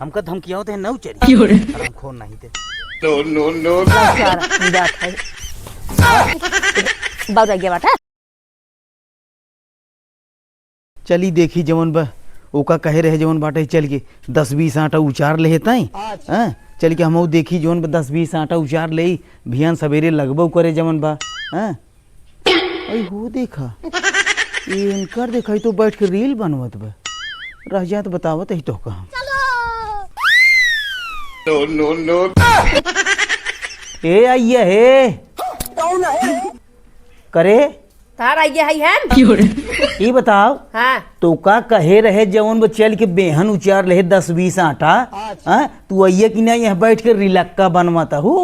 हमका धमकिया होते हैं नौ चरी हम खोन नहीं थे। नो नो नो बहुत गया बात है। चली देखी जवन बा ओका कहे रहे जवन बाटे चल के 10-20 आटा उचार ले ताई चल के हम देखी जवन 10-20 आटा उचार ले भियान सवेरे लगबो करे जवन बा अई हो देखा इनकर देखा तो बैठ के रील बनवत बा रह जा तो बतावत ही तो कहा नो नो नो ए आइया हे करे तार आइया है ये बताओ हाँ तो का कहे रहे जवन चल के बेहन उचार रहे 10-20 आटा तू आइया कि नहीं यहाँ बैठ के रिलक्का बनवाता हूँ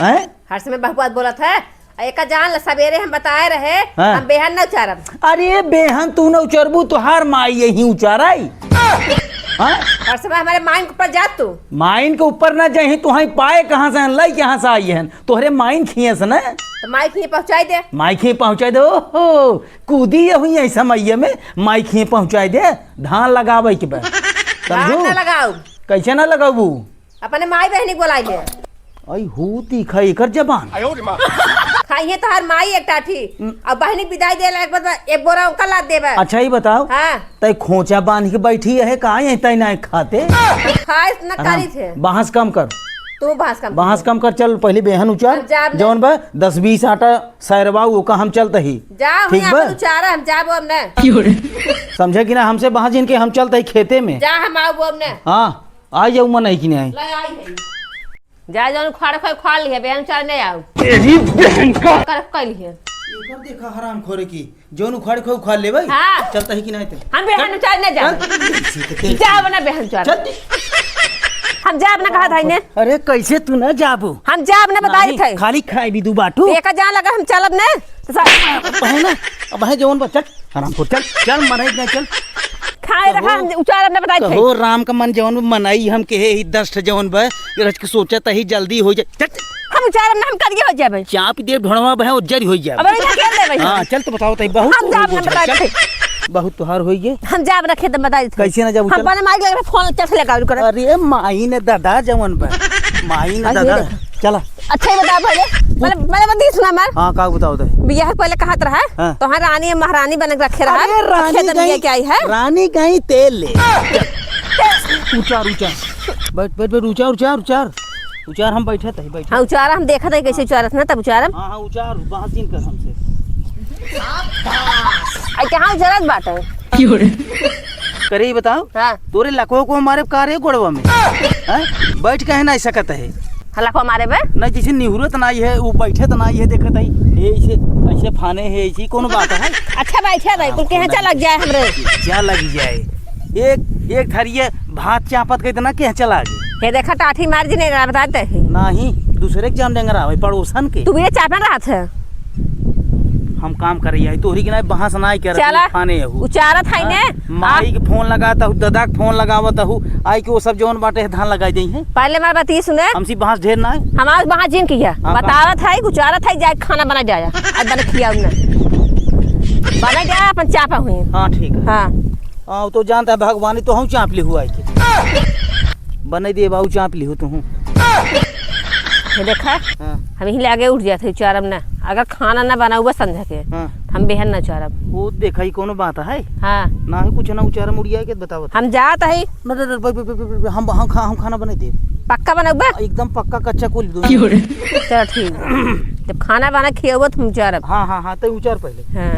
हर समय बहुत बोला था एक जान सवेरे हम बताए रहे हम बेहन न उचारब। अरे बेहन तू न उचारबू तो हार माई यही उचाराई हर समय हमारे माइन के ऊपर जात तू माइन के ऊपर न जाही तू हाई पाए कहाँ से लाई कहाँ से आई है तोहरे माइन खिए से न तो माई खिए पहुँचाई दे माई खिए पहुँचाई दे ओहो कूदी हुई ऐसा मैया में माई खिए पहुँचाई दे धान लगावे के बाद धान न लगाऊ कैसे ना लगाबू अपने माई बहनी बोलाई ले आई होती खाई कर जबान खाइए तो हर माई एक टाठी अब बहनी विदाई दे एक बार एक बोरा उनका लाद देबे। अच्छा ही बताओ हाँ तय खोचा बांध के बैठी है कहाँ यहीं तय ना खाते खाए न करी थे बांस कम कर तू बांस कम कर चल पहले बेहन उचार जौन बा 10-20 आटा सैरवा वो का हम चलते ही जा ठीक बा उचार हम जाबो अब न समझे कि ना हमसे बाहर जिनके हम चलते ही खेते में जा हम आओ अब न हाँ आ जाऊ मन नहीं कि नहीं जा जौन खाड़ खा लिया बेहन उचार नहीं आओ तेरी बहन का कर कइल है एकर देखा हराम खोरे की जौन उखाड़ खो खा ले भाई हाँ। चलता ही कि नहीं हम बेहन उचार नहीं जा जा बना बेहन उचार हम जाब ना कहा था ने अरे कैसे तू ना जाबू हम जाब ना बताई थे खाली खाई भी दू बाटू एक जा लगा हम चलब ने बहन अब है जौन बच्चा हराम खोर चल चल मनाई नहीं चल खाए रखा हम उचार ना बताई थे हो राम का मन जवन मनाई हम के ही 10 जवन बा रच के सोचा त ही जल्दी हो जाए हम उचार ना हम करिए हो जाबे चाप दे ढोणवा बह उज्जर हो जाए अब इधर खेल देबे हां चल तो बताओ तई बहुत हम जाब ना बताई थे बहुत तोहार होई गे हम जाब रखे त बताई थे कैसे ना जाबू हम बने माइक लगा फोन चल लगा कर अरे माई ने दादा जवन बा माई ने दादा चला अच्छा ही बता पहले मैंने बता सुना मार हां का बताओ तो बियाह पहले कहत रहा तो हां रानी महारानी बन के रखे रहा रानी क्या आई है रानी कहीं तेल ले उचार बैठ बैठ बैठ उचार हम बैठे थे बैठे हां उचार हम देखा था कैसे उचारत ना तब उचार हां हां उचार बात दिन कर हमसे आई कहां उचारत बात है करे बताओ हां तोरे लखो को हमारे कारे गोड़वा में बैठ के ना सकत है हल्ला को मारे बे नहीं जैसे निहुरत नहीं है वो बैठे तो नहीं है देखत है ऐसे ऐसे फाने है ऐसी कौन बात है अच्छा बैठे भाई कुल केहचा लग जाए हमरे क्या लग जाए एक थरिये भात चापत के इतना के चला गए हे देखा टाठी मार जी नहीं बताते नहीं दूसरे के जान देंगे भाई पड़ोसन के तू भी चापन रहा था हम काम कर रही है तोहरी के नहीं बहास नहीं कर चला खाने है उचारत है ने माई के फोन लगाता हूँ दादा के फोन लगावत हूँ आई के वो सब जौन बाटे धान लगाई दी है पहले मार बात ये सुने हमसी बहास ढेर ना है हम आज वहां जिन किया बतावत है उचारत है जाए खाना बना जाया आज बना खिया उन्हें बना जाया अपन चापा हुई हां ठीक है हां तो जानता है भगवान तो हम चाप ली हुआ है बने दे बाबू चाप ली हो तू देखा हम ही आगे उठ जाते उचारब ना अगर खाना ना बना हुआ समझ के हम बेहन ना उचारब वो देखा ही कोनो बात है हाँ ना ही कुछ ना उचारम उड़िया के बताओ हम जात है हम खाना बने दे पक्का बनाऊबा एकदम पक्का कच्चा कुल चलो ठीक जब खाना बना खियाबो तो हम उचारब हाँ हाँ हाँ तो उचार पहले हाँ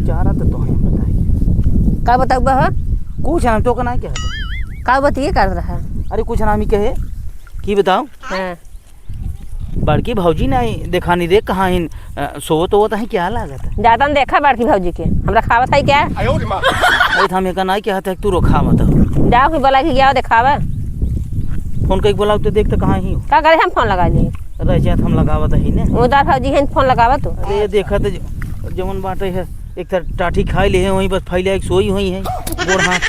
उचारा तो हम बताइए का बताऊबा हो कुछ ना तो ना क्या का बतिए कर रहा अरे कुछ नाम ही कहे की बताओ हाँ बड़की भौजी नहीं देखानी दे कहाँ इन सोवत होवत है क्या लागत है ज्यादा देखा बड़की भौजी के हमरा खावत है क्या अरे हम एक ना क्या तू रोखा मत जाओ कि बोला कि गया दिखावा फोन कई बोला तो देख तो कहाँ ही का करे हम फोन लगा लिए रह जात हम लगावत है ने उदार भौजी है फोन लगावा तो अरे देखा तो जमन बाटे है एक तर टाठी खाई ले है वहीं बस फैले एक सोई हुई है गोड़ हाथ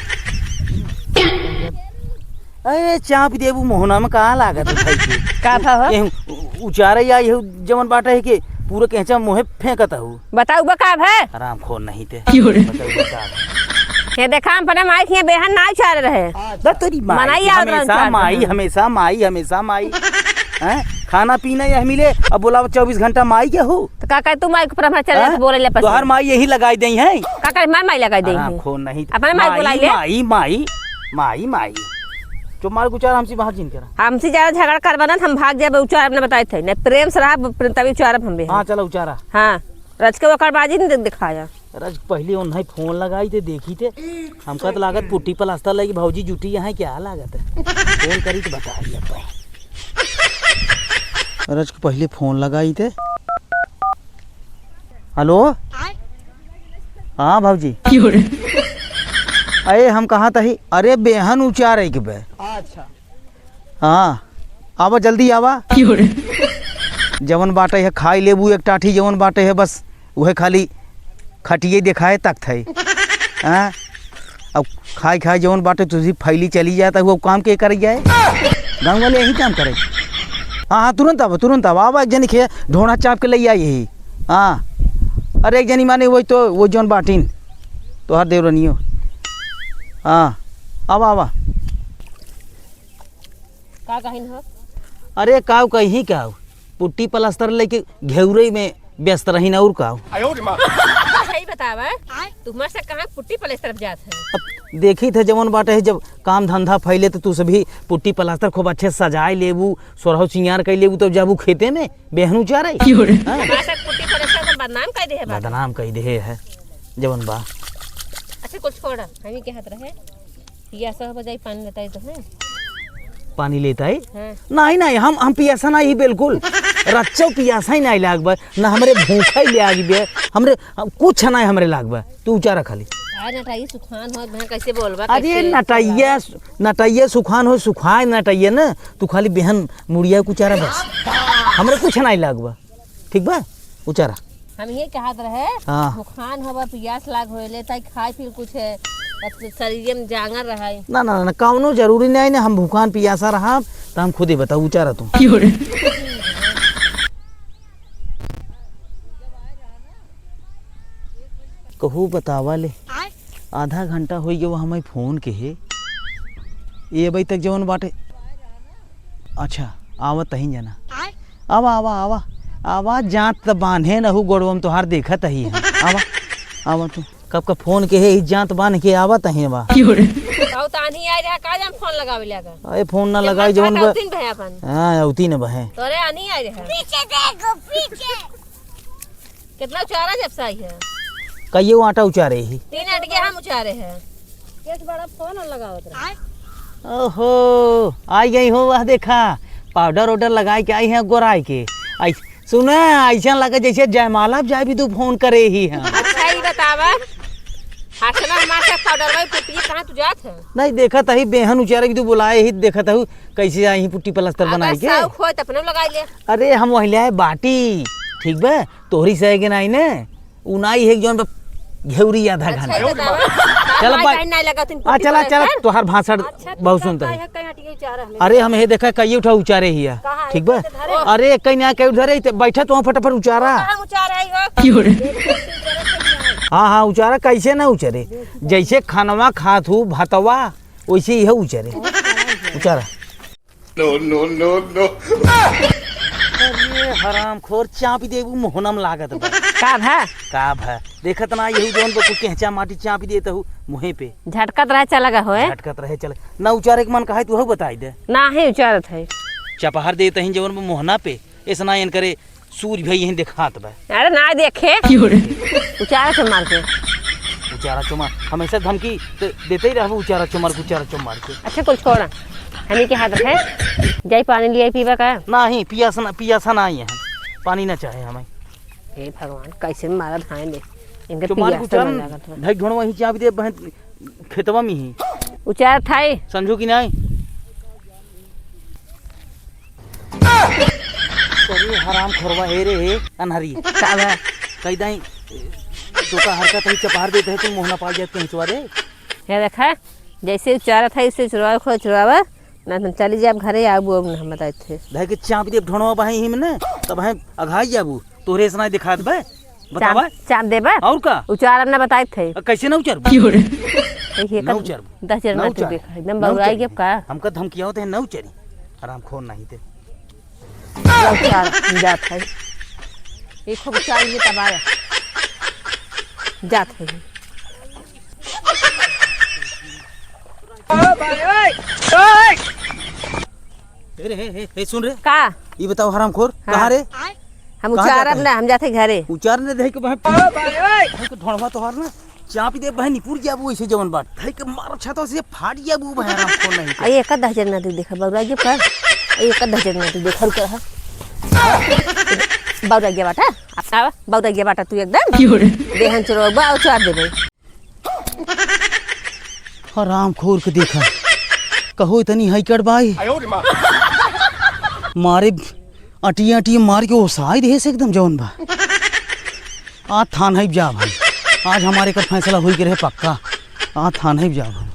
अरे चाप देबू मोहना में कहाँ लागत है का भाव उचारे या ये जमन बाटे है कि पूरे कहचा मोहे फेंकत हूँ बताऊ बका है आराम खोर नहीं थे ये देखा हम अपने माई के बेहन ना उचारे रहे। तो तेरी मनाई याद रहा हमेशा माई हमेशा माई हमेशा माई हैं खाना पीना यह मिले अब बोला 24 घंटा माई क्या हो तो का करे तू माई के ऊपर चल रहे बोले ले तो हर माई यही लगाई दी है का करे माई लगाई दे खो नहीं अपने माई बुलाई ले माई माई माई माई जो मार गुचार हमसे बाहर जिन करा हमसे ज्यादा झगड़ा करवा ना हम भाग जाए उचार अपने बताए थे नहीं प्रेम से रहा तभी उचारब हम भी। हाँ चलो उचारा। हाँ रच के वकड़बाजी नहीं दिखाया। रज पहले उन्हें फोन लगाई थे देखी थे हमका तो लागत पुट्टी प्लास्टर लगी भौजी जुटी यहाँ क्या लागत है फोन करी तो बता दिया। रज को पहले फोन लगाई थे। हेलो हाँ भौजी अरे हम कहाँ था ही अरे बेहन उचार है कि बे अच्छा हाँ आवा जल्दी आवा जवन बाटे है खाई लेबू एक टाठी जवन बाटे है बस वह खाली खटिए दिखाए तक थे हाँ अब खाई खाई जवन बाटे तुझी फैली चली जाता वो काम के कर जाए गाँव वाले यही काम करे। हाँ हाँ तुरंत आवा एक जनी खे ढोना चाप के ले आई यही। हाँ अरे एक जनी माने वही तो वो जौन बाटीन तो हर देवरनियो। हाँ आवा का कहिन हो अरे काव कहीं काव पुट्टी प्लास्टर लेके घेउरे में व्यस्त रही ना और काव सही बतावा तुम्हारे से कहाँ पुट्टी प्लास्टर जात है। अब देखी थे जवन बाटे है जब काम धंधा फैले तो तू सभी पुट्टी प्लास्टर खूब अच्छे सजाए लेबू सोरह सिंगार कर लेबू तब जाबू खेते में बेहनू चारे पुट्टी प्लास्टर बदनाम कर दे है बदनाम कर दे है जवन बा। अच्छा कुछ छोड़ा हमें क्या हाथ रहे पिया सब बजाई पानी लेता है तो है पानी लेता है हाँ। नहीं हम पियासा नहीं बिल्कुल रच्चो पियासा ही नहीं लागबा ना हमरे भूखा ही ले आगी हमरे कुछ नहीं हमरे लागबा तू उचारा खाली नटाई सुखान हो बहन कैसे बोलबा अरे नटाइया सुखान हो सुखाए नटाइया ना तू खाली बहन मुड़िया को उचारा बस हमरे कुछ नहीं लागबा ठीक बा उचारा हम ये कहत रहे हाँ। मुखान होबा पियास लाग होले ताई खाए फिर कुछ है शरीर में जांगर रहा ना कौनो जरूरी नहीं ना हम भूखान पियासा रहा तो हम खुद ही बताओ उचारा तू कहू बतावा ले आधा घंटा हो गया वो हमें फोन के है ये अभी तक जवन बाटे अच्छा आवत ही जाना आवा आवाज जात त बांधे न गोड़वम तोहार देखत ही है आवा तू कब का फोन के है जात बांध के आवत ही बा तानी आई रहा का हम फोन लगावे लगा अरे फोन ना लगाई जवन बा तीन भैया अपन हां औती न बहे तोरे आनी आई रहा पीछे देखो पीछे कितना उचारा जब से आई है कईयो आटा उचारे ही 3 अटके हम उचारे हैं एक बड़ा फोन लगावत रहा। ओहो आई गई हो वह देखा पाउडर ऑर्डर लगाई के आई है गोराई के आई सुना ऐसा लगा जैसे जयमाला जाए भी तू फोन करे ही है। अच्छा ही बतावा हासना हमारे पाउडर वाली पुट्टी कहां तू जात है नहीं देखा था ही बेहन उचारे भी तू बुलाए ही देखा था कैसे आई पुट्टी प्लास्टर बनाई के सब खोय त अपने लगाई ले अरे हम वही ले बाटी ठीक बा तोहरी सहे के नहीं ने उनाई है जोन घेउरी आधा घंटा चल भाई चला तोहार भाषण बहुत सुनता है। अरे हम हे देखा कई उठा उचारे ही है ठीक बा अरे कहीं ना कहीं उधर बैठा तो फटाफट उचारा हाँ उचारा कैसे ना उचरे जैसे खानवा खात हूँ भातवा वैसे ही है उचरे उचारा अरे हराम खोर चापी देबू मोहनम लागत का भा देखत ना यही जोन को केहचा माटी चापी देता हूँ मुहे पे झटकत रहे चला गा होए झटकत रहे चल ना उचारे के मन कहे तू बताई दे ना ही उचारत है चपहर देते हैं जवन मोहना पे ऐसा ना इन करे सूर्य भाई यही दिखात बा अरे ना देखे उचारा से मार के उचारा चुमार हमेशा धमकी देते ही रहबो उचारा चुमार के। अच्छा कुछ छोड़ा हमें के हाथ है जाई पानी लिए पीवा का नहीं पियासा ना है पानी ना चाहे हमें। हे भगवान कैसे मारा धाएंगे इनके चुमार पियास उचार ढक ढोण वही चाबी दे बहन खेतवा में ही उचार थाई समझो कि नहीं अरे हराम खोरवा हे रे हे अनहरी का कई दाई तो का हरकत ही चपहार देते है तुम मोहना पा जाते हैं रे ये देखा जैसे उचारा था इससे चुरावा ना तुम चली जाब घरे आबू अब हम बताए थे धाय के चाप दे ढोणवा बहे हिम ने तब है अघाई जाबू तोरे सना दिखात बे बतावा चाप देबा और का उचारा ना बताए थे कैसे ना उचार ये नौ कर चर 10 चर नौ में तू चर। देखा एकदम नौ बउराई चर। के का हमका धमकिया होते हैं नौ चरी आराम खोन नहीं थे चार जात है एक हो चार ये तब आया जात है हे सुन रे का ये बताओ हरामखोर हाँ। कहाँ रे हम कहाँ उचारब जाता ना हम जाते घरे उचार ने दे के बहन के ढोड़वा तोहार ना चाप दे बहन निपुर जाबू ऐसे जवन बाट धई के मार छातो से फाट जाबू बहन हरामखोर नहीं आ एक 10 चर में तू देखा बउराई के कर एक 10 चर में तू देखल कर बउराई के बाटा अब बउराई के बाटा तू एकदम देहन चरोबा उचार देबे हरामखोर के देखा कहो इतनी हैकड़ बाई मारे अटिया अटिया मार के ओसाई दे से एकदम जवन बा आज थान है जा भाई आज हमारे का फैसला हुई के रहे पक्का आज थान है जा भाई